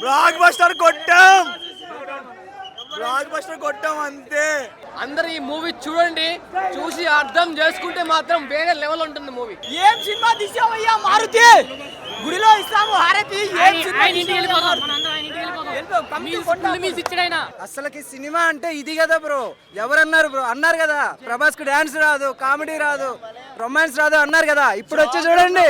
Block buster కొట్టాం, block buster కొట్టాం అంతే. అందరు ఈ మూవీ చూడండి, చూసి అర్థం చేసుకుంటే మాత్రం వేరే లెవెల్ ఉంటుంది మూవీ. ఏం సినిమా తీసావయ్యా మారుతి, గుడిలో ఇస్తాము హారతి. అసలుకి సినిమా అంటే ఇది కదా బ్రో. ఎవరన్నారు బ్రో? అన్నారు కదా ప్రభాస్ కు డాన్స్ రాదు, కామెడీ రాదు, రొమాన్స్ రాదు అన్నారు కదా. ఇప్పుడు వచ్చి చూడండి,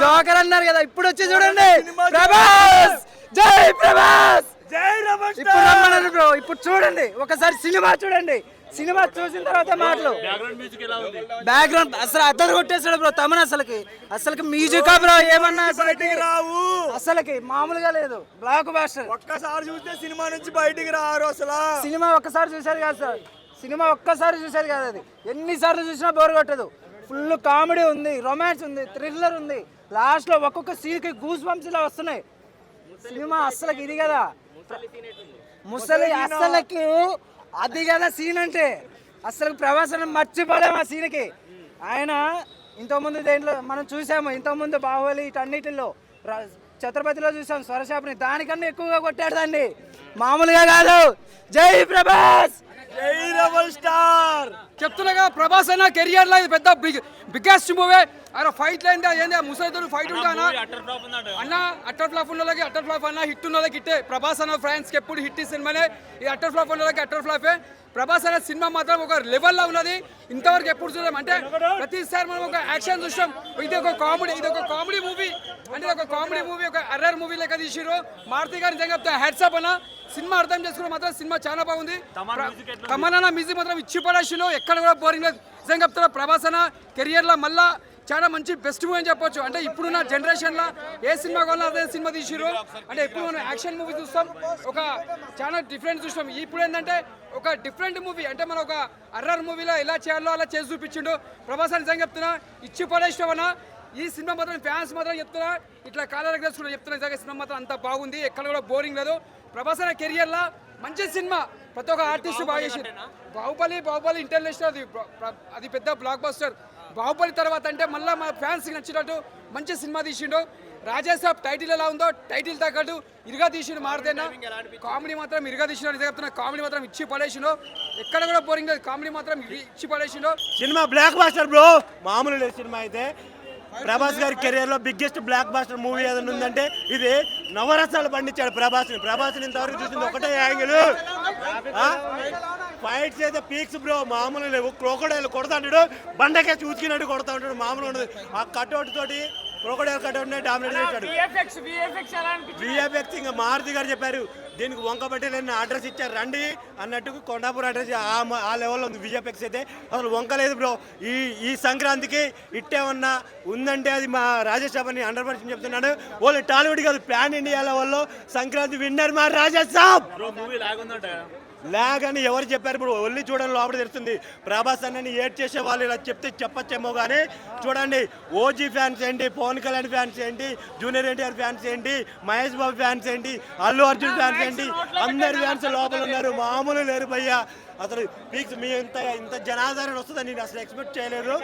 జోకర్ అన్నారు కదా, ఇప్పుడు వచ్చి చూడండి ప్రభాస్, జై ప్రభాస్, జై రమేష్. ఇప్పుడు రమ్మన్నారు బ్రో. ఇప్పుడు చూడండి, ఒకసారి సినిమా చూడండి. సినిమా చూసిన తర్వాత మాటలు. బ్యాక్గ్రౌండ్ అసలు అద్దరు కొట్టేసాడు బ్రో తమన్. అసలుకి మ్యూజిక్ బ్రో ఏమన్నా రావు, అసలుకి మామూలుగా లేదు. Blockbuster. ఒక్కసారి చూస్తే సినిమా నుంచి బయటికి రారు అసలు. సినిమా ఒక్కసారి చూసారు కాదు సార్, సినిమా ఒక్కసారి చూసారు కాదు, అది ఎన్నిసార్లు చూసినా బోర్ కొట్టదు. ఫుల్ కామెడీ ఉంది, రొమాన్స్ ఉంది, థ్రిల్లర్ ఉంది. లాస్ట్ లో ఒక్కొక్క సీన్ కి గూస్ బంప్స్ ఇలా వస్తున్నాయి. సినిమా అసలుకి ఇది కదా ముసలి, అసలుకి అది కదా సీన్ అంటే. అసలు ప్రభాస్ మర్చిపోలేము ఆ సీన్కి. ఆయన ఇంతకుముందు దేంట్లో మనం చూసాము, ఇంతకుముందు బాహుబలి ఇటన్నిటిలో, ఛత్రపతిలో చూసాం స్వరశాపని, దానికన్నా ఎక్కువగా కొట్టాడు దాన్ని, మామూలుగా కాదు. జై ప్రభాస్, జై రెబల్ స్టార్. చెప్తున్నాగా ప్రభాస్ అన్న కెరియర్ లో ఇది పెద్ద బిగ్గెస్ట్ మూవీ. ఆయన ఫైట్ లైన్ ఏంది, ముసైతో ఫైట్ ఉంటానా అన్న, అట్టర్ ఫ్లాప్ ఉన్నోళ్ళకి అట్టర్ ఫ్లాప్ అన్న, హిట్ ఉన్నోళ్ళకి హిట్టే. ప్రభాస్ అన్న ఫ్రాన్స్ కి ఎప్పుడు హిట్ సినిమానే. ఈ అట్టర్ ఫ్లాప్ ఉన్నోళ్ళకి అట్టర్ ఫ్లాపే. ప్రభాస్ అనే సినిమా మాత్రం ఒక లెవెల్లో ఉన్నది, ఇంతవరకు ఎప్పుడు చూసాం. అంటే ప్రతిసారి మనం ఒక యాక్షన్ చూసాం, ఇది ఒక కామెడీ, ఇది ఒక కామెడీ మూవీ. అంటే ఒక కామెడీ మూవీ, ఒక అర్రర్ మూవీ లెక్క తీసిరు. మారుతి గారు నిజంగా హ్యాట్సాప్ అన్న. సినిమా అర్థం చేసుకున్న మాత్రం సినిమా చాలా బాగుంది. తమన్నా మ్యూజిక్ మాత్రం ఇచ్చి పడేసిలో, ఎక్కడ కూడా బోరింగ్ లేదు. నిజంగా చెప్తారా ప్రభాస్ అన్న కెరియర్లో మళ్ళా చాలా మంచి బెస్ట్ మూవీ అని చెప్పొచ్చు. అంటే ఇప్పుడున్న జనరేషన్లో ఏ సినిమా కావాలో అదే సినిమా తీసిరు. అంటే ఎప్పుడు మనం యాక్షన్ మూవీ చూస్తాం, ఒక చాలా డిఫరెంట్ చూస్తాం. ఇప్పుడు ఏంటంటే ఒక డిఫరెంట్ మూవీ, అంటే మనం ఒక అర్రర్ మూవీలో ఎలా చేయాలో అలా చేసి చూపించిండు ప్రభాస్ అని. నిజంగా చెప్తున్నా ఇచ్చి పడేసినాం అన్న. ఈ సినిమా మాత్రం ఫ్యాన్స్ మాత్రం చెప్తున్నా, ఇట్లా కాలర్ కూడా చెప్తున్నా, నిజంగా సినిమా మాత్రం అంత బాగుంది, ఎక్కడ కూడా బోరింగ్ లేదు. ప్రభాస్ అనే కెరియర్లో మంచి సినిమా, ప్రతి ఒక్క ఆర్టిస్ట్ బాగా చేసింది. బాహుబలి ఇంటర్నేషనల్, అది పెద్ద బ్లాక్ బస్టర్. బాహుబలి తర్వాత అంటే మళ్ళీ మా ఫ్యాన్స్కి నచ్చినట్టు మంచి సినిమా తీసిండు. రాజాసాబ్ టైటిల్ ఎలా ఉందో టైటిల్ తగ్గట్టు ఇరుగా తీసిండు. మారుతేనా కామెడీ మాత్రం ఇరుగా తీసిండు. నిజంగా చెప్తున్నా కామెడీ మాత్రం ఇచ్చి పడేసిండు, ఎక్కడ కూడా బోరింగ్ లేదు. కామెడీ మాత్రం ఇచ్చి పడేసిండు. సినిమా బ్లాక్ బాస్టర్ బ్రో, మామూలు లేదు సినిమా అయితే. ప్రభాస్ గారి కెరియర్ లో బిగ్గెస్ట్ బ్లాక్ బాస్టర్ మూవీ ఏదైనా ఉందంటే ఇది. నవరసాలు పండించాడు ప్రభాస్ ఇంతవరకు చూసింది ఒకటే యాంగిల్. ఫైట్స్ అయితే పీక్స్ బ్రో, మామూలు లేవు. క్రోకోడైల్ కొడతాడు, బండకే చూసుకున్నట్టు కొడతా ఉంటాడు, మామూలు ఉండదు. ఆ కట్అవుట్ తోటి క్రోకోడైల్ కట్అవుట్ డామినేట్ చేశాడు. విఎఫ్ఎక్స్ ఇంకా మారుతి గారు చెప్పారు, దీనికి వంకబట్టి లేని అడ్రస్ ఇచ్చారు రండి అన్నట్టు. కొండాపూర్ అడ్రస్ ఆ లెవెల్లో ఉంది. విఎఫ్ఎక్స్ అయితే అసలు వంకలేదు బ్రో. ఈ సంక్రాంతికి ఇట్టేమన్నా ఉందంటే అది మా రాజేష్ సాబ్ని 100% చెప్తున్నాను. ఓన్లీ టాలీవుడ్ కాదు, ప్యాన్ ఇండియా లెవెల్లో సంక్రాంతి విన్నర్ మా రాజేష్ సాబ్. లాగ్ అని ఎవరు చెప్పారు ఇప్పుడు? ఒళ్ళి చూడండి, లోపల తెలుస్తుంది. ప్రభాస్ అన్నని ఏడ్ చేసే వాళ్ళు ఇలా చెప్తే చెప్పచ్చేమో కానీ చూడండి, ఓజీ ఫ్యాన్స్ ఏంటి, పవన్ కళ్యాణ్ ఫ్యాన్స్ ఏంటి, జూనియర్ ఎన్టీఆర్ ఫ్యాన్స్ ఏంటి, మహేష్ బాబు ఫ్యాన్స్ ఏంటి, అల్లు అర్జున్ ఫ్యాన్స్ ఏంటి, అందరి ఫ్యాన్స్ లోపల ఉన్నారు, మామూలు లేరు భయ్యా. అసలు పీక్స్ మీ ఇంత జనాదరణ వస్తుందని నేను అసలు ఎక్స్పెక్ట్ చేయలేదు.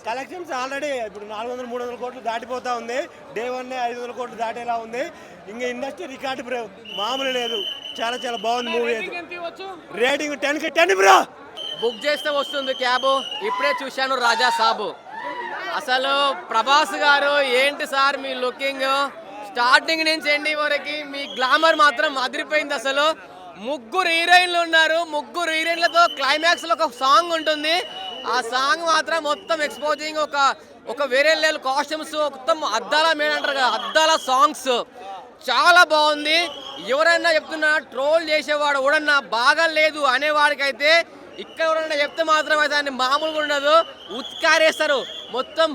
కలెక్షన్స్ ఆల్రెడీ ఇప్పుడు 400-300 కోట్లు దాటిపోతా ఉంది. డే 1 500 కోట్లు దాటేలా ఉంది. ఇంకా ఇండస్ట్రీ రికార్డు మామూలు లేదు. చాలా చాలా బాగుంది మూవీ. రేటింగ్ 10కి 10 బ్రో. బుక్ చేస్తే వస్తుంది క్యాబ్. ఇప్పుడే చూశాను రాజా సాబు. అసలు ప్రభాస్ గారు ఏంటి సార్ మీ లుకింగ్, స్టార్టింగ్ నుంచి ఎండి వరకు మీ గ్లామర్ మాత్రం అదిరిపోయింది. అసలు ముగ్గురు హీరోయిన్లు ఉన్నారు, ముగ్గురు హీరోయిన్లతో క్లైమాక్స్ లో ఒక సాంగ్ ఉంటుంది. ఆ సాంగ్ మాత్రం మొత్తం ఎక్స్పోజింగ్, ఒక వేరే లెవెల్ కాస్ట్యూమ్స్, మొత్తం అద్దాల మేడ అంటారు కదా, అద్దాల సాంగ్స్ చాలా బాగుంది. ఎవరైనా చెప్తున్నా ట్రోల్ చేసేవాడు ఎవడన్నా బాగాలేదు అనేవాడికైతే ఇక్కడ ఎవరైనా చెప్తే మాత్రం అయితే దాన్ని మామూలుగా ఉండదు, ఉత్కారేస్తారు మొత్తం.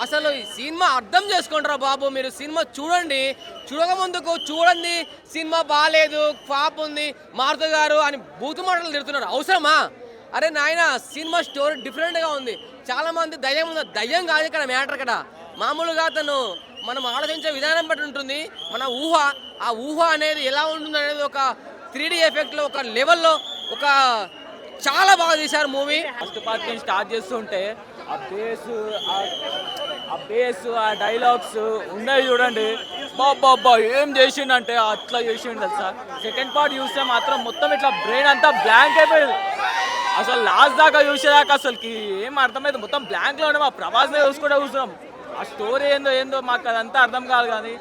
అసలు ఈ సినిమా అర్థం చేసుకుంటారా బాబు, మీరు సినిమా చూడండి. చూడకముందుకు చూడండి సినిమా బాగాలేదు, ఫ్లాప్ ఉంది, మారుతి గారు అని బూతు మాటలు తిడుతున్నారు. అవసరమా? అరే నాయన, సినిమా స్టోరీ డిఫరెంట్గా ఉంది. చాలామంది దయ్యం ఉంది, దయ్యం కాదు ఇక్కడ మ్యాటర్. ఇక్కడ మామూలుగా మనం ఆలోచించే విధానం బట్టి ఉంటుంది మన ఊహ. ఆ ఊహ అనేది ఎలా ఉంటుంది అనేది ఒక 3D ఎఫెక్ట్లో, ఒక లెవెల్లో, ఒక చాలా బాగా తీశారు మూవీ. ఫస్ట్ పార్ట్ నుంచి స్టార్ట్ చేస్తుంటే ఆ బేస్, ఆ డైలాగ్స్ ఉన్నాయి చూడండి, బాబా ఏం చేసిండంటే అట్లా చేసిండు తెలుసా. సెకండ్ పార్ట్ చూస్తే మాత్రం మొత్తం ఇట్లా బ్రెయిన్ అంతా బ్లాంక్ అయిపోయింది. అసలు లాస్ట్ దాకా చూసేదాకా అసలుకి ఏం అర్థమైంది, మొత్తం బ్లాంక్లో ఉండే. మా ప్రభాస్నే చూసుకుంటే చూస్తున్నాం. ఆ స్టోరీ ఏందో మాకు అదంతా అర్థం కాదు. కానీ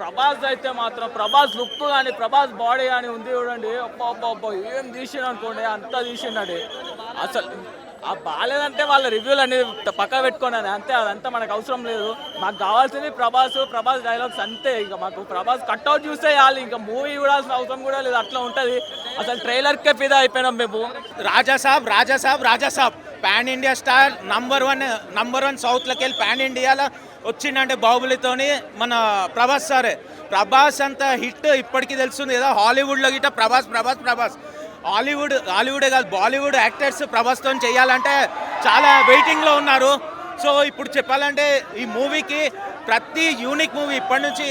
ప్రభాస్ అయితే మాత్రం ప్రభాస్ లుక్ కానీ ప్రభాస్ బాడీ కానీ ఉంది చూడండి, అబ్బా ఏం తీసిండు అనుకోండి, అంతా తీసిండండి. అసలు ఆ బాగాలేదంటే వాళ్ళ రివ్యూలు అన్ని పక్క పెట్టుకోండి అంతే, అదంతా మనకు అవసరం లేదు. మాకు కావాల్సింది ప్రభాస్ డైలాగ్స్ అంతే. ఇక మాకు ప్రభాస్ కట్అవుట్ చూస్తే చాలు, ఇంకా మూవీ చూడాల్సిన అవసరం కూడా లేదు, అట్లా ఉంటుంది. అసలు ట్రైలర్కే ఫిదా అయిపోయినాం మేము. Rajasaab pan India star number one సౌత్లోకి వెళ్ళి పాన్ ఇండియాలో వచ్చిందంటే బాహుబలితోని మన ప్రభాస్ సారే. ప్రభాస్ అంత హిట్ ఇప్పటికీ తెలుస్తుంది కదా, హాలీవుడ్లో గిట్ట ప్రభాస్ హాలీవుడే కాదు బాలీవుడ్ యాక్టర్స్ ప్రభాస్తో చేయాలంటే చాలా వెయిటింగ్లో ఉన్నారు. సో ఇప్పుడు చెప్పాలంటే ఈ మూవీకి ప్రతి యూనిక్ మూవీ ఇప్పటి నుంచి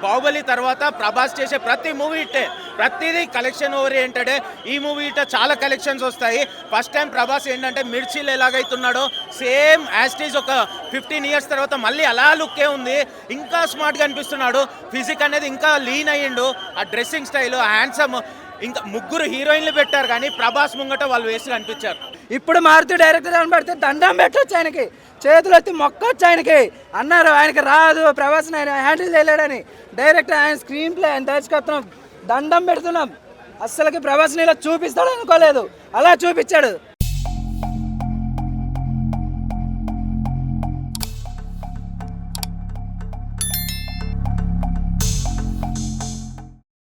బాహుబలి తర్వాత ప్రభాస్ చేసే ప్రతి మూవీ ఇట్టే, ప్రతిదీ కలెక్షన్ ఓరియంటెడే. ఈ మూవీ ఇట్ట చాలా కలెక్షన్స్ వస్తాయి. ఫస్ట్ టైం ప్రభాస్ ఏంటంటే మిర్చిలు ఎలాగైతున్నాడో సేమ్ యాస్టీజ్ ఒక 15 years తర్వాత మళ్ళీ అలా లుక్కే ఉంది. ఇంకా స్మార్ట్గా అనిపిస్తున్నాడు. ఫిజిక్ అనేది ఇంకా లీన్ అయ్యిండు. ఆ డ్రెస్సింగ్ స్టైల్, హ్యాండ్సమ్. ఇంకా 3 హీరోయిన్లు పెట్టారు కానీ ప్రభాస్ ముంగట వాళ్ళు వేసి కనిపించారు. ఇప్పుడు మారుతూ డైరెక్టర్ అని పడితే దండం పెట్టొచ్చు, ఆయనకి చేతులు ఎత్తి మొక్కొచ్చు. ఆయనకి అన్నారు ఆయనకి రాదు ప్రభాస్ని ఆయన హ్యాండిల్ చేయలేడని. డైరెక్టర్ ఆయన స్క్రీన్ ప్లే ఆయన దర్శకత్వం దండం పెడుతున్నాం. అస్సలకి ప్రభాస్ని ఇలా చూపిస్తాడు అనుకోలేదు, అలా చూపించాడు.